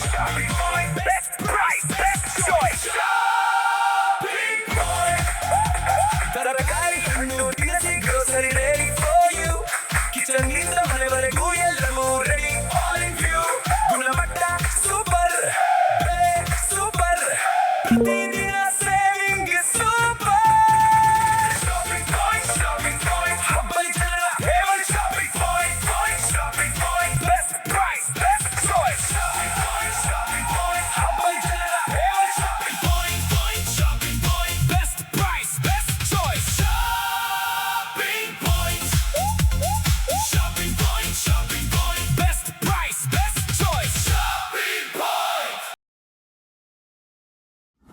Shopping Point. Best price, best choice. Shopping Point. ತರಕಾರಿ ಹಣ್ಣು ದಿನಸಿ grocery ready for you. Kitchen ನಿಂದ ಮನೆವರೆಗೂ ಎಲ್ಲವೂ ready all in view. ಗುಣಮಟ್ಟ ಸೂಪರ್, ಬೆಲೆ ಸೂಪರ್, ಪ್ರತಿದಿನ saving super. Shopping Point, Shopping Point. ಹಬ್ಬದ ಜನರ favorite Shopping Point. Shopping Point. Best price, best choice. Shopping Point, Shopping Point. ಹಬ್ಬದ ಜನರ favorite Shopping Point. Shopping Point. Best price, best choice. Shopping Point. Shopping Point, Shopping Point. Best price, best choice. Shopping Point.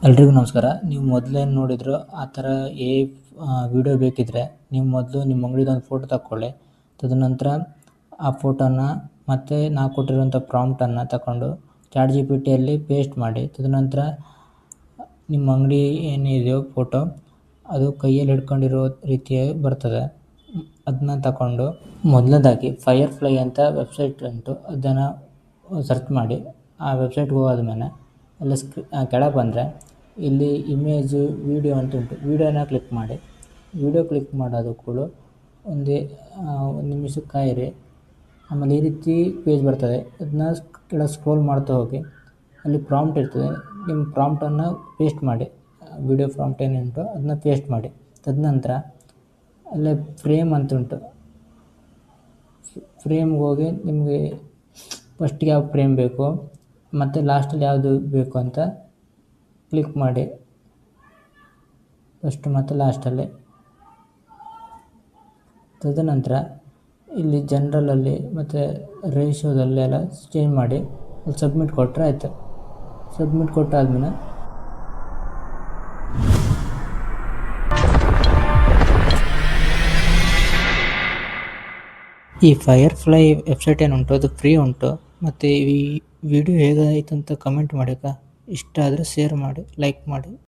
ಎಲ್ರಿಗೂ ನಮಸ್ಕಾರ. ನೀವು ಮೊದಲೇನು ನೋಡಿದ್ರು ಆ ಥರ video ಬೇಕಿದ್ದರೆ ನೀವು ಮೊದಲು ನಿಮ್ಮ ಅಂಗಡಿದೊಂದು ಫೋಟೋ ತಕ್ಕೊಳ್ಳಿ. ತದನಂತರ ಆ ಫೋಟೋನ ಮತ್ತು ನಾವು ಕೊಟ್ಟಿರುವಂಥ ಪ್ರಾಂಪ್ಟನ್ನು ತಗೊಂಡು ChatGPTಯಲ್ಲಿ ಪೇಸ್ಟ್ ಮಾಡಿ. ತದನಂತರ ನಿಮ್ಮ ಅಂಗಡಿ ಏನಿದೆಯೋ ಫೋಟೋ ಅದು ಕೈಯಲ್ಲಿ ಹಿಡ್ಕೊಂಡಿರೋ ರೀತಿಯಾಗಿ ಬರ್ತದೆ. ಅದನ್ನ ತಗೊಂಡು ಮೊದಲನೇದಾಗಿ ಫೈರ್ಫ್ಲೈ ಅಂತ ವೆಬ್ಸೈಟ್ ಉಂಟು, ಅದನ್ನು ಸರ್ಚ್ ಮಾಡಿ. ಆ ವೆಬ್ಸೈಟ್ಗೆ ಹೋದಾದ್ಮೇಲೆ ಅಲ್ಲಿ ಕೆಳಗೆ ಬಂದರೆ ಇಲ್ಲಿ ಇಮೇಜು ವಿಡಿಯೋ ಅಂತ ಉಂಟು. ವಿಡಿಯೋನ ಕ್ಲಿಕ್ ಮಾಡಿ. ವಿಡಿಯೋ ಕ್ಲಿಕ್ ಮಾಡೋದು ಕೂಡ ಒಂದು ನಿಮಿಷ ಕಾಯಿರಿ. ಆಮೇಲೆ ಈ ರೀತಿ ಪೇಜ್ ಬರ್ತದೆ. ಅದನ್ನ ಕೆಳಗೆ ಸ್ಕ್ರೋಲ್ ಮಾಡ್ತಾ ಹೋಗಿ. ಅಲ್ಲಿ ಪ್ರಾಂಪ್ಟ್ ಇರ್ತದೆ. ನಿಮ್ಮ ಪ್ರಾಂಪ್ಟನ್ನು ಪೇಸ್ಟ್ ಮಾಡಿ. ವಿಡಿಯೋ ಪ್ರಾಂಪ್ಟ್ ಏನುಂಟು ಅದನ್ನ ಪೇಸ್ಟ್ ಮಾಡಿ. ತದನಂತರ ಅಲ್ಲೇ ಫ್ರೇಮ್ ಅಂತ ಉಂಟು. ಫ್ರೇಮ್ಗೆ ಹೋಗಿ ನಿಮಗೆ ಫಸ್ಟಿಗೆ ಯಾವ ಫ್ರೇಮ್ ಬೇಕು ಮತ್ತು ಲಾಸ್ಟಲ್ಲಿ ಯಾವುದು ಬೇಕು ಅಂತ ಕ್ಲಿಕ್ ಮಾಡಿ. ಫಸ್ಟ್ ಮತ್ತು ಲಾಸ್ಟಲ್ಲಿ. ತದನಂತರ ಇಲ್ಲಿ ಜನರಲಲ್ಲಿ ಮತ್ತು ರೇಷಿಯೋದಲ್ಲೆಲ್ಲ ಚೇಂಜ್ ಮಾಡಿ ಅಲ್ಲಿ ಸಬ್ಮಿಟ್ ಕೊಟ್ಟರೆ ಆಯಿತು. ಸಬ್ಮಿಟ್ ಕೊಟ್ಟಾದ್ಮೇಲೆ ಈ ಫೈರ್ಫ್ಲೈ ವೆಬ್ಸೈಟ್ ಏನುಂಟು ಅದು ಫ್ರೀ ಉಂಟು. ಮತ್ತು ಈ ವಿಡಿಯೋ ಹೇಗಾಯಿತು ಅಂತ ಕಮೆಂಟ್ ಮಾಡಿ. ಇಷ್ಟ ಆದರೆ ಶೇರ್ ಮಾಡಿ, ಲೈಕ್ ಮಾಡಿ.